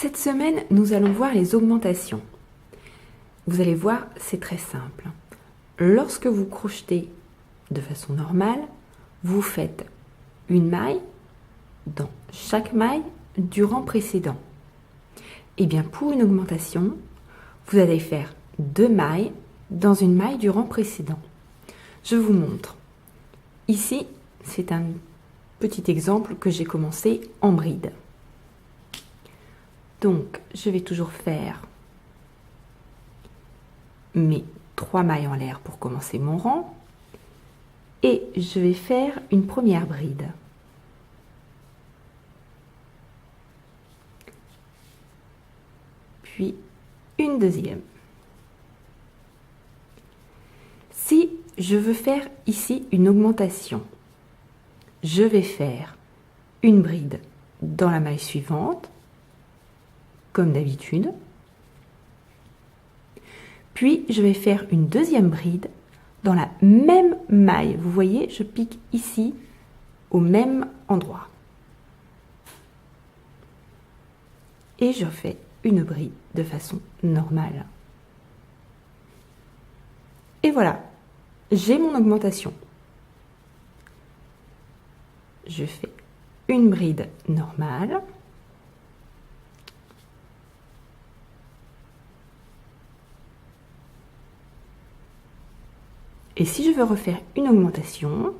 Cette semaine, nous allons voir les augmentations. Vous allez voir, c'est très simple. Lorsque vous crochetez de façon normale, vous faites une maille dans chaque maille du rang précédent. Et bien pour une augmentation, vous allez faire 2 mailles dans une maille du rang précédent. Je vous montre. Ici, c'est un petit exemple que j'ai commencé en bride. Donc, je vais toujours faire mes 3 mailles en l'air pour commencer mon rang. Et je vais faire une première bride. Puis une deuxième. Si je veux faire ici une augmentation, je vais faire une bride dans la maille suivante, comme d'habitude. Puis je vais faire une deuxième bride dans la même maille. Vous voyez, je pique ici au même endroit. Et je fais une bride de façon normale. Et voilà, j'ai mon augmentation. Je fais une bride normale. Et si je veux refaire une augmentation,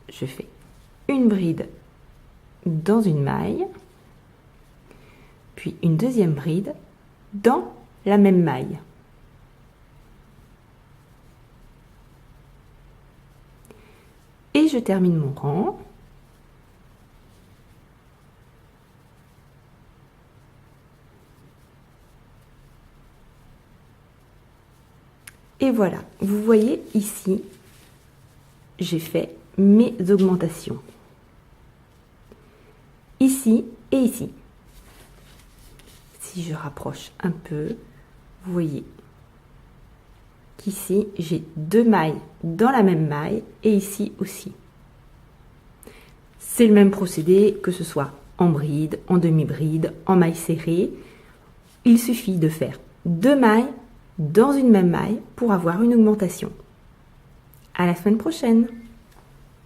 je fais une bride dans une maille, puis une deuxième bride dans la même maille. Et je termine mon rang. Et voilà, vous voyez ici, j'ai fait mes augmentations. Ici et ici. Si je rapproche un peu, vous voyez qu'ici, j'ai 2 mailles dans la même maille et ici aussi. C'est le même procédé que ce soit en bride, en demi-bride, en maille serrée. Il suffit de faire 2 mailles dans une même maille pour avoir une augmentation. À la semaine prochaine!